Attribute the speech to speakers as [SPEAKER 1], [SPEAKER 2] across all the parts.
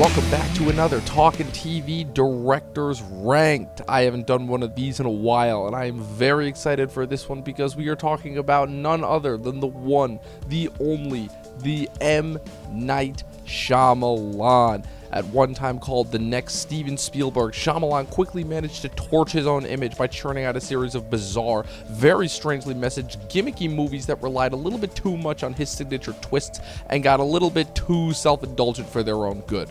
[SPEAKER 1] welcome back to another Talkin TV Directors Ranked. I haven't done one of these in a while, and I am very excited for this one because we are talking about none other than the one, the only, the M. Night Shyamalan. At one time called the next Steven Spielberg, Shyamalan quickly managed to torch his own image by churning out a series of bizarre, very strangely messaged, gimmicky movies that relied a little bit too much on his signature twists and got a little bit too self-indulgent for their own good.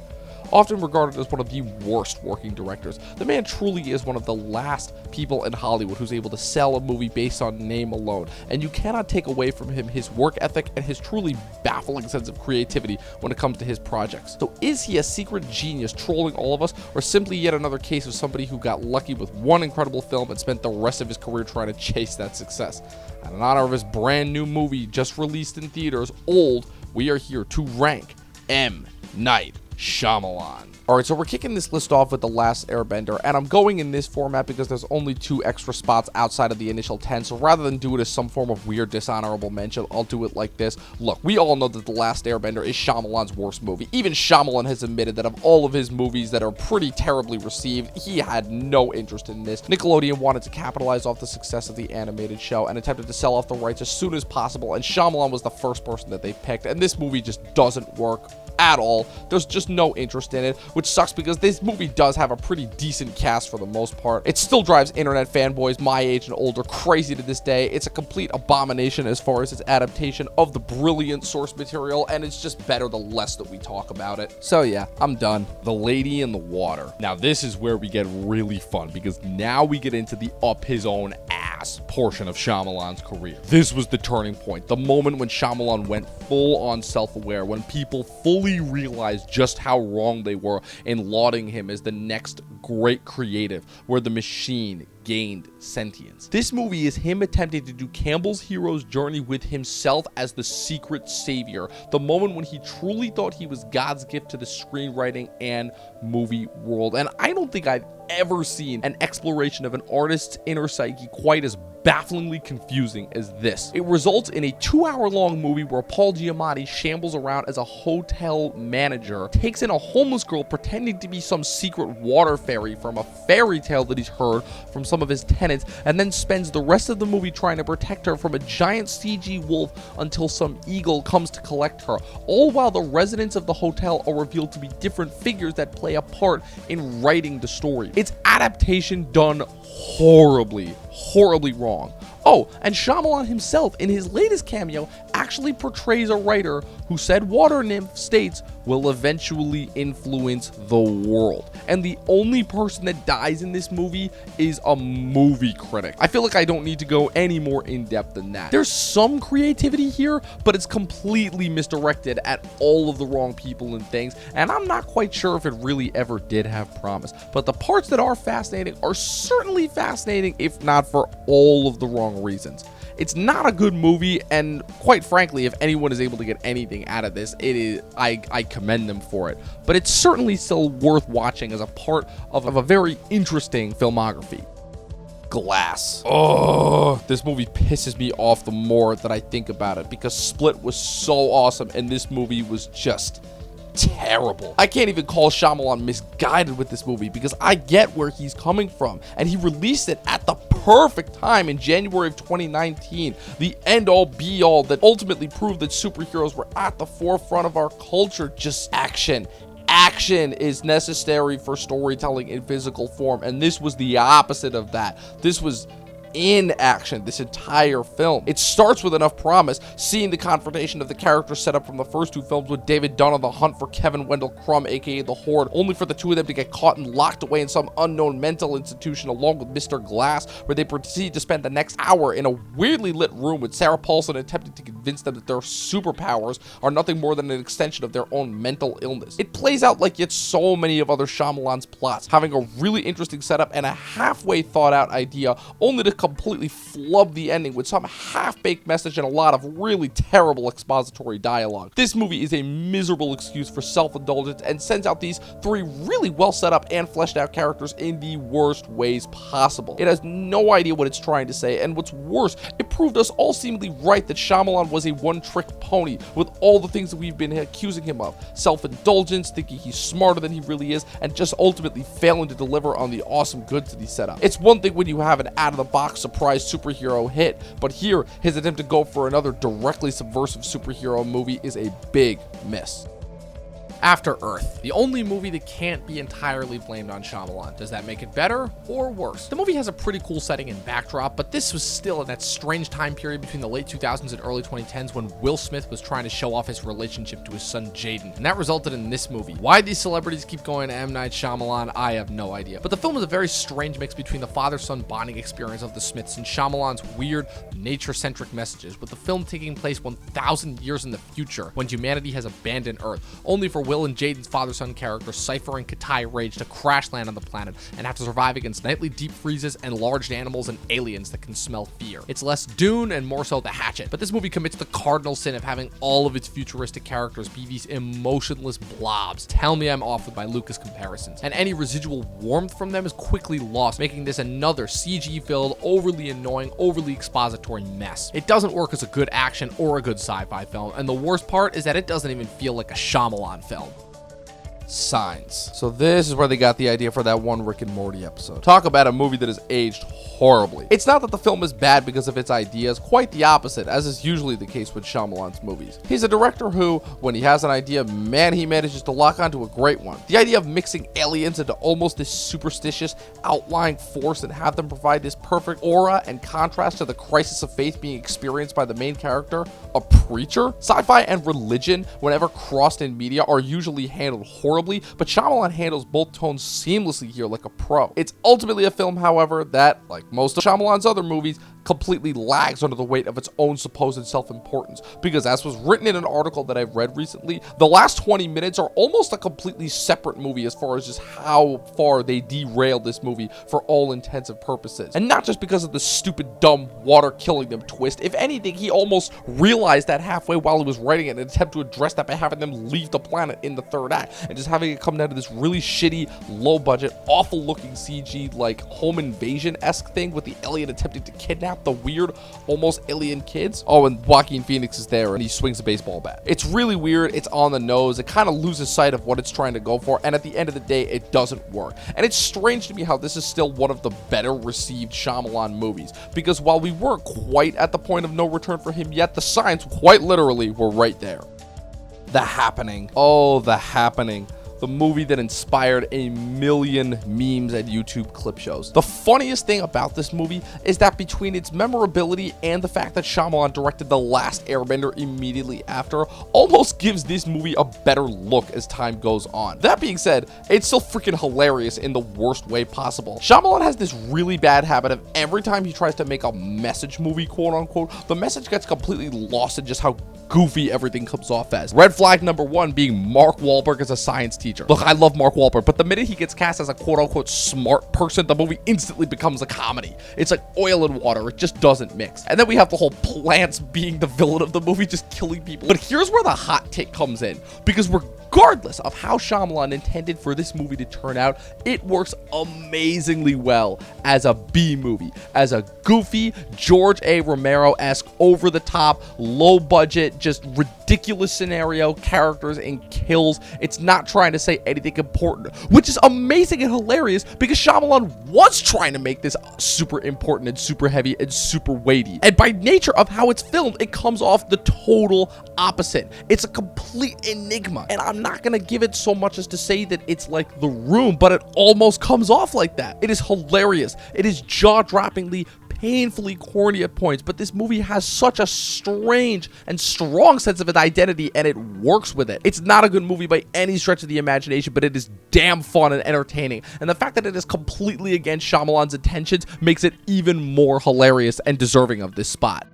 [SPEAKER 1] Often regarded as one of the worst working directors, the man truly is one of the last people in Hollywood who's able to sell a movie based on name alone, and you cannot take away from him his work ethic and his truly baffling sense of creativity when it comes to his projects. So is he a secret genius trolling all of us, or simply yet another case of somebody who got lucky with one incredible film and spent the rest of his career trying to chase that success? And in honor of his brand new movie just released in theaters, Old, we are here to rank M. Night Shyamalan. Alright, so we're kicking this list off with The Last Airbender, and I'm going in this format because there's only 2 extra spots outside of the initial 10, so rather than do it as some form of weird dishonorable mention, I'll do it like this. Look, we all know that The Last Airbender is Shyamalan's worst movie. Even Shyamalan has admitted that of all of his movies that are pretty terribly received, he had no interest in this. Nickelodeon wanted to capitalize off the success of the animated show and attempted to sell off the rights as soon as possible, and Shyamalan was the first person that they picked, and this movie just doesn't work at all. There's just no interest in it, which sucks because this movie does have a pretty decent cast for the most part. It still drives internet fanboys my age and older crazy to this day. It's a complete abomination as far as its adaptation of the brilliant source material, and it's just better the less that we talk about it. So yeah, I'm done. The Lady in the Water. Now this is where we get really fun because now we get into the up his own ass portion of Shyamalan's career. This was the turning point, the moment when Shyamalan went full on self-aware, when people fully realized just how wrong they were in lauding him as the next great creative, where the machine gained sentience. This movie is him attempting to do Campbell's hero's journey with himself as the secret savior, the moment when he truly thought he was God's gift to the screenwriting and movie world. And I don't think I've ever seen an exploration of an artist's inner psyche quite as bafflingly confusing as this. It results in a 2-hour-long movie where Paul Giamatti shambles around as a hotel manager, takes in a homeless girl pretending to be some secret water fairy from a fairy tale that he's heard from some of his tenants, and then spends the rest of the movie trying to protect her from a giant CG wolf until some eagle comes to collect her, all while the residents of the hotel are revealed to be different figures that play a part in writing the story. It's adaptation done horribly wrong. Oh, and Shyamalan himself, in his latest cameo, actually portrays a writer who said water nymph states will eventually influence the world. And the only person that dies in this movie is a movie critic. I feel like I don't need to go any more in-depth than that. There's some creativity here, but it's completely misdirected at all of the wrong people and things, and I'm not quite sure if it really ever did have promise. But the parts that are fascinating are certainly fascinating, if not for all of the wrong reasons. It's not a good movie, and quite frankly, if anyone is able to get anything out of this, it is I commend them for it. But it's certainly still worth watching as a part of a very interesting filmography. Glass. Oh, this movie pisses me off the more that I think about it because Split was so awesome and this movie was just terrible. I can't even call Shyamalan misguided with this movie because I get where he's coming from, and he released it at the perfect time in January of 2019, the end-all be-all that ultimately proved that superheroes were at the forefront of our culture. Just action is necessary for storytelling in physical form, and this was the opposite of that. This was in action this entire film. It starts with enough promise, seeing the confrontation of the characters set up from the first 2 films with David Dunn on the hunt for Kevin Wendell Crumb, aka the Horde, only for the 2 of them to get caught and locked away in some unknown mental institution along with Mr. Glass, where they proceed to spend the next hour in a weirdly lit room with Sarah Paulson attempting to convince them that their superpowers are nothing more than an extension of their own mental illness. It plays out like yet so many of other Shyamalan's plots, having a really interesting setup and a halfway thought out idea, only to completely flub the ending with some half-baked message and a lot of really terrible expository dialogue. This movie is a miserable excuse for self-indulgence and sends out these three really well set up and fleshed out characters in the worst ways possible. It has no idea what it's trying to say, and what's worse, it proved us all seemingly right that Shyamalan was a one-trick pony with all the things that we've been accusing him of. Self-indulgence, thinking he's smarter than he really is, and just ultimately failing to deliver on the awesome goods that he set up. It's one thing when you have an out-of-the-box surprise superhero hit, but here, his attempt to go for another directly subversive superhero movie is a big miss. After Earth, the only movie that can't be entirely blamed on Shyamalan. Does that make it better or worse? The movie has a pretty cool setting and backdrop, but this was still in that strange time period between the late 2000s and early 2010s when Will Smith was trying to show off his relationship to his son Jaden, and that resulted in this movie. Why these celebrities keep going to M. Night Shyamalan, I have no idea. But the film is a very strange mix between the father-son bonding experience of the Smiths and Shyamalan's weird, nature-centric messages, with the film taking place 1,000 years in the future when humanity has abandoned Earth, only for Will and Jaden's father-son characters Cypher and Katai rage to crash land on the planet and have to survive against nightly deep freezes and large animals and aliens that can smell fear. It's less Dune and more so The Hatchet, but this movie commits the cardinal sin of having all of its futuristic characters be these emotionless blobs. Tell me I'm off with my Lucas comparisons. And any residual warmth from them is quickly lost, making this another CG-filled, overly annoying, overly expository mess. It doesn't work as a good action or a good sci-fi film, and the worst part is that it doesn't even feel like a Shyamalan film. Signs. So this is where they got the idea for that one Rick and Morty episode. Talk about a movie that has aged horribly. It's not that the film is bad because of its ideas, quite the opposite, as is usually the case with Shyamalan's movies. He's a director who, when he has an idea, man, he manages to lock onto a great one. The idea of mixing aliens into almost this superstitious, outlying force and have them provide this perfect aura and contrast to the crisis of faith being experienced by the main character, a preacher. Sci-fi and religion, whenever crossed in media, are usually handled horribly, but Shyamalan handles both tones seamlessly here like a pro. It's ultimately a film, however, that, like most of Shyamalan's other movies, completely lags under the weight of its own supposed self-importance, because as was written in an article that I've read recently, the last 20 minutes are almost a completely separate movie as far as just how far they derailed this movie for all intents and purposes. And not just because of the stupid, dumb, water killing them twist. If anything, he almost realized that halfway while he was writing it in an attempt to address that by having them leave the planet in the third act, and just having it come down to this really shitty, low-budget, awful-looking CG, like, home invasion-esque thing with the alien attempting to kidnap the weird, almost alien kids. Oh, and Joaquin Phoenix is there, and he swings a baseball bat. It's really weird. It's on the nose. It kind of loses sight of what it's trying to go for, and at the end of the day, it doesn't work. And it's strange to me how this is still one of the better received Shyamalan movies, because while we weren't quite at the point of no return for him yet, the signs quite literally were right there. The Happening. Oh, The Happening. The movie that inspired a million memes and YouTube clip shows. The funniest thing about this movie is that between its memorability and the fact that Shyamalan directed The Last Airbender immediately after, almost gives this movie a better look as time goes on. That being said, it's still freaking hilarious in the worst way possible. Shyamalan has this really bad habit of every time he tries to make a message movie, quote unquote, the message gets completely lost in just how goofy everything comes off as. Red flag number one being Mark Wahlberg as a science teacher. Look, I love Mark Wahlberg, but the minute he gets cast as a quote-unquote smart person, the movie instantly becomes a comedy. It's like oil and water. It just doesn't mix. And then we have the whole plants being the villain of the movie, just killing people. But here's where the hot take comes in, because regardless of how Shyamalan intended for this movie to turn out, it works amazingly well as a B movie, as a goofy, George A. Romero-esque, over-the-top, low-budget, just ridiculous scenario, characters, and kills. It's not trying to say anything important, which is amazing and hilarious because Shyamalan was trying to make this super important and super heavy and super weighty. And by nature of how it's filmed, it comes off the total opposite. It's a complete enigma, and I'm not gonna give it so much as to say that it's like The Room, but it almost comes off like that. It is hilarious. It is jaw-droppingly, painfully corny at points, but this movie has such a strange and strong sense of its identity, and it works with it. It's not a good movie by any stretch of the imagination, but it is damn fun and entertaining, and the fact that it is completely against Shyamalan's intentions makes it even more hilarious and deserving of this spot.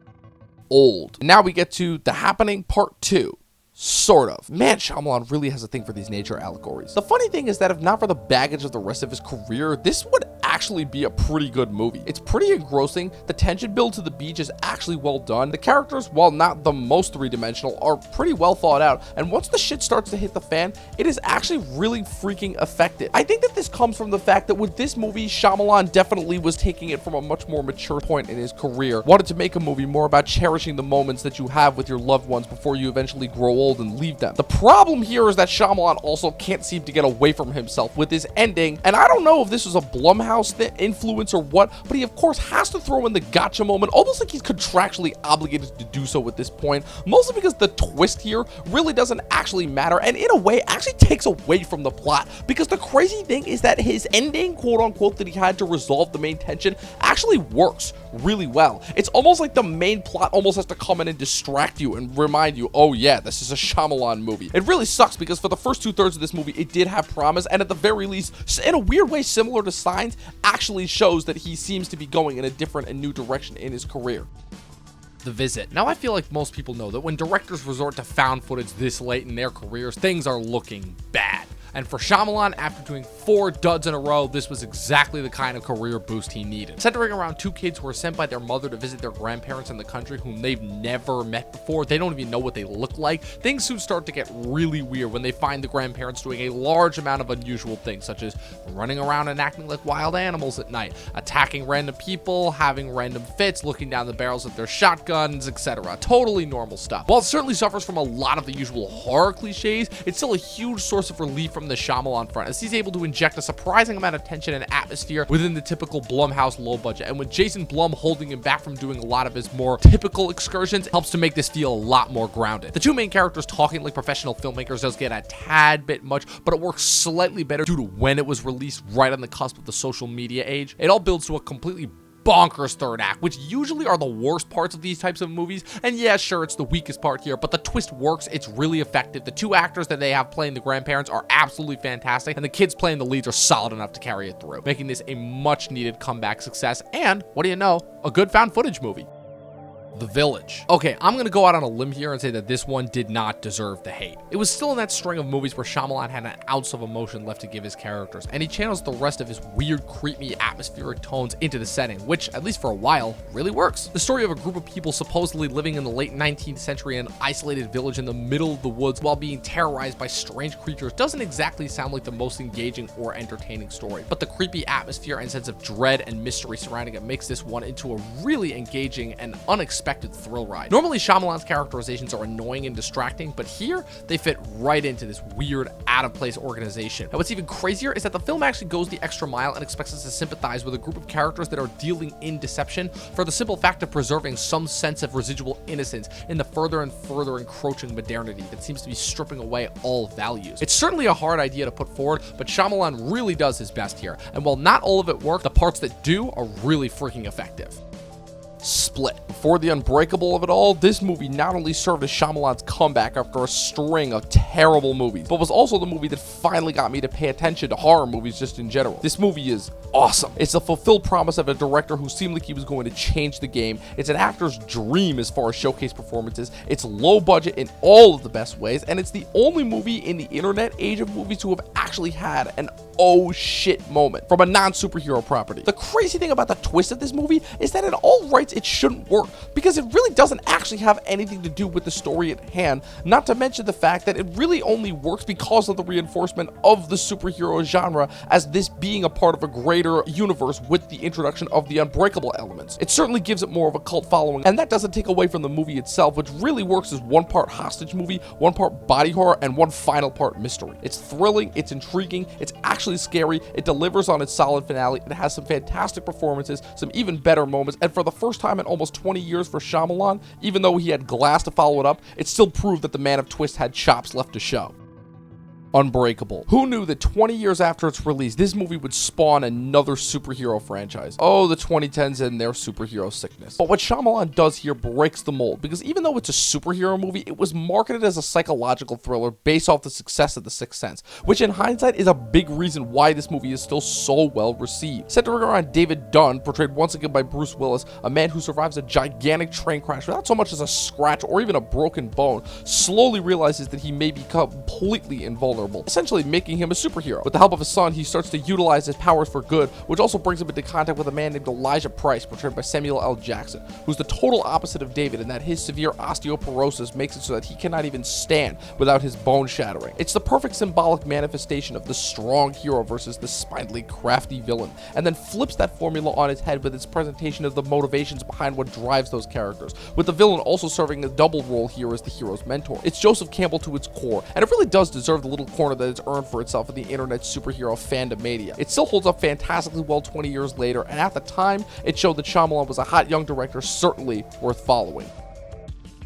[SPEAKER 1] Old. Now we get to The Happening Part 2. Sort of. Man, Shyamalan really has a thing for these nature allegories. The funny thing is that if not for the baggage of the rest of his career, this would actually be a pretty good movie. It's pretty engrossing. The tension build to the beach is actually well done. The characters, while not the most three-dimensional, are pretty well thought out. And once the shit starts to hit the fan, it is actually really freaking effective. I think that this comes from the fact that with this movie, Shyamalan definitely was taking it from a much more mature point in his career. Wanted to make a movie more about cherishing the moments that you have with your loved ones before you eventually grow old and leave them. The problem here is that Shyamalan also can't seem to get away from himself with his ending, and I don't know if this was a Blumhouse influence or what, but he of course has to throw in the gotcha moment, almost like he's contractually obligated to do so at this point, mostly because the twist here really doesn't actually matter, and in a way actually takes away from the plot, because the crazy thing is that his ending, quote unquote, that he had to resolve the main tension actually works really well. It's almost like the main plot almost has to come in and distract you and remind you, oh yeah, this is a Shyamalan movie. It really sucks because for the first 2/3 of this movie, it did have promise, and at the very least, in a weird way similar to Signs, actually shows that he seems to be going in a different and new direction in his career. The Visit. Now, I feel like most people know that when directors resort to found footage this late in their careers, things are looking bad. And for Shyamalan, after doing 4 duds in a row, this was exactly the kind of career boost he needed. Centering around 2 kids who are sent by their mother to visit their grandparents in the country whom they've never met before, they don't even know what they look like, things soon start to get really weird when they find the grandparents doing a large amount of unusual things, such as running around and acting like wild animals at night, attacking random people, having random fits, looking down the barrels of their shotguns, etc. Totally normal stuff. While it certainly suffers from a lot of the usual horror cliches, it's still a huge source of relief from the Shyamalan front, as he's able to inject a surprising amount of tension and atmosphere within the typical Blumhouse low budget, and with Jason Blum holding him back from doing a lot of his more typical excursions, helps to make this feel a lot more grounded. The 2 main characters talking like professional filmmakers does get a tad bit much, but it works slightly better due to when it was released right on the cusp of the social media age. It all builds to a completely bonkers third act, which usually are the worst parts of these types of movies, and yeah, sure, it's the weakest part here, but the twist works. It's really effective. The 2 actors that they have playing the grandparents are absolutely fantastic, and the kids playing the leads are solid enough to carry it through, making this a much needed comeback success, and what do you know, a good found footage movie. The Village. Okay, I'm gonna go out on a limb here and say that this one did not deserve the hate. It was still in that string of movies where Shyamalan had an ounce of emotion left to give his characters, and he channels the rest of his weird, creepy, atmospheric tones into the setting, which, at least for a while, really works. The story of a group of people supposedly living in the late 19th century in an isolated village in the middle of the woods while being terrorized by strange creatures doesn't exactly sound like the most engaging or entertaining story, but the creepy atmosphere and sense of dread and mystery surrounding it makes this one into a really engaging and unexpected thrill ride. Normally, Shyamalan's characterizations are annoying and distracting, but here, they fit right into this weird, out-of-place organization. And what's even crazier is that the film actually goes the extra mile and expects us to sympathize with a group of characters that are dealing in deception for the simple fact of preserving some sense of residual innocence in the further and further encroaching modernity that seems to be stripping away all values. It's certainly a hard idea to put forward, but Shyamalan really does his best here, and while not all of it works, the parts that do are really freaking effective. Split. Before the unbreakable of it all, this movie not only served as Shyamalan's comeback after a string of terrible movies, but was also the movie that finally got me to pay attention to horror movies just in general. This movie is awesome. It's the fulfilled promise of a director who seemed like he was going to change the game. It's an actor's dream as far as showcase performances. It's low budget in all of the best ways, and it's the only movie in the internet age of movies to have actually had an oh shit moment from a non-superhero property. The crazy thing about the twist of this movie is that in all rights it shouldn't work, because it really doesn't actually have anything to do with the story at hand, not to mention the fact that it really only works because of the reinforcement of the superhero genre as this being a part of a greater universe with the introduction of the unbreakable elements. It certainly gives it more of a cult following, and that doesn't take away from the movie itself, which really works as one part hostage movie, one part body horror, and one final part mystery. It's thrilling, it's intriguing, it's actually scary, it delivers on its solid finale, it has some fantastic performances, some even better moments, and for the first time in almost 20 years for Shyamalan, even though he had Glass to follow it up, it still proved that the man of twist had chops left to show. Unbreakable. Who knew that 20 years after its release, this movie would spawn another superhero franchise? Oh, the 2010s and their superhero sickness. But what Shyamalan does here breaks the mold, because even though it's a superhero movie, it was marketed as a psychological thriller based off the success of The Sixth Sense, which in hindsight is a big reason why this movie is still so well received. Centering around David Dunn, portrayed once again by Bruce Willis, a man who survives a gigantic train crash without so much as a scratch or even a broken bone, slowly realizes that he may become completely invulnerable, essentially making him a superhero. With the help of his son, he starts to utilize his powers for good, which also brings him into contact with a man named Elijah Price, portrayed by Samuel L. Jackson, who's the total opposite of David in that his severe osteoporosis makes it so that he cannot even stand without his bone shattering. It's the perfect symbolic manifestation of the strong hero versus the spindly, crafty villain, and then flips that formula on its head with its presentation of the motivations behind what drives those characters, with the villain also serving a double role here as the hero's mentor. It's Joseph Campbell to its core, and it really does deserve the little corner that it's earned for itself in the internet superhero fandom media. It still holds up fantastically well 20 years later, and at the time, it showed that Shyamalan was a hot young director certainly worth following.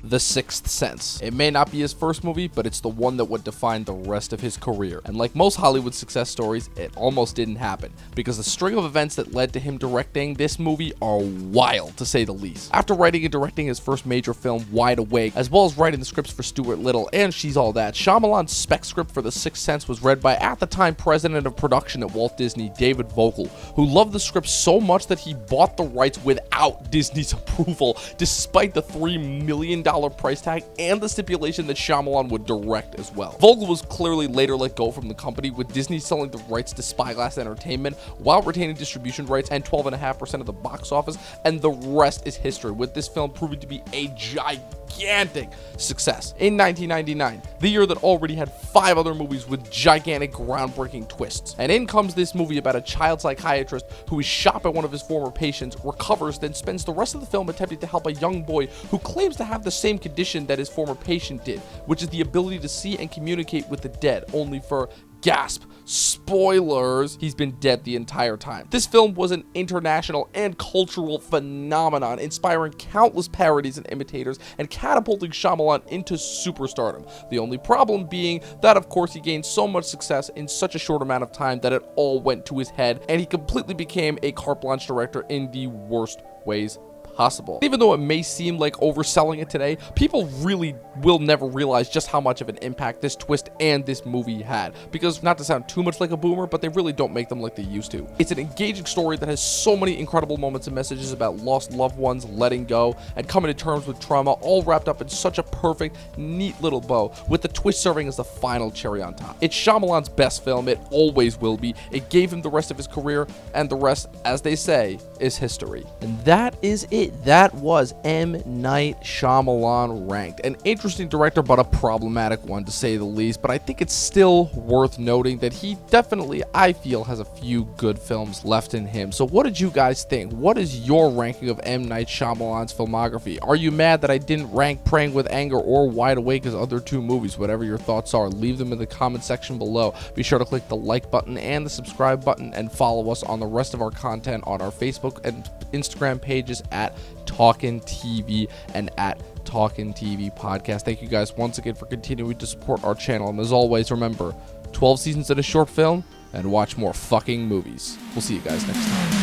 [SPEAKER 1] The Sixth Sense. It may not be his first movie, but it's the one that would define the rest of his career. And like most Hollywood success stories, it almost didn't happen, because the string of events that led to him directing this movie are wild, to say the least. After writing and directing his first major film, Wide Awake, as well as writing the scripts for Stuart Little and She's All That, Shyamalan's spec script for The Sixth Sense was read by, at the time, president of production at Walt Disney, David Vogel, who loved the script so much that he bought the rights without Disney's approval, despite the $3 million price tag and the stipulation that Shyamalan would direct as well. Vogel was clearly later let go from the company, with Disney selling the rights to Spyglass Entertainment while retaining distribution rights and 12.5% of the box office, and the rest is history, with this film proving to be a gigantic success. In 1999, the year that already had 5 other movies with gigantic, groundbreaking twists. And in comes this movie about a child psychiatrist who is shot by one of his former patients, recovers, then spends the rest of the film attempting to help a young boy who claims to have the same condition that his former patient did, which is the ability to see and communicate with the dead, only for, gasp, spoilers, he's been dead the entire time. This film was an international and cultural phenomenon, inspiring countless parodies and imitators and catapulting Shyamalan into superstardom. The only problem being that, of course, he gained so much success in such a short amount of time that it all went to his head, and he completely became a carte blanche director in the worst ways possible. Even though it may seem like overselling it today, people really will never realize just how much of an impact this twist and this movie had, because, not to sound too much like a boomer, but they really don't make them like they used to. It's an engaging story that has so many incredible moments and messages about lost loved ones, letting go, and coming to terms with trauma, all wrapped up in such a perfect, neat little bow, with the twist serving as the final cherry on top. It's Shyamalan's best film, it always will be. It gave him the rest of his career, and the rest, as they say, is history. And that is it. That was M. Night Shyamalan Ranked. An interesting director, but a problematic one, to say the least, but I think it's still worth noting that he definitely, I feel, has a few good films left in him. So what did you guys think? What is your ranking of M. Night Shyamalan's filmography? Are you mad that I didn't rank Praying with Anger or Wide Awake as other 2 movies? Whatever your thoughts are, leave them in the comment section below. Be sure to click the like button and the subscribe button, and follow us on the rest of our content on our Facebook and Instagram pages at Talkin TV and at Talkin TV Podcast. Thank you guys once again for continuing to support our channel, and as always, remember, 12 seasons in a short film, and watch more fucking movies. We'll see you guys next time.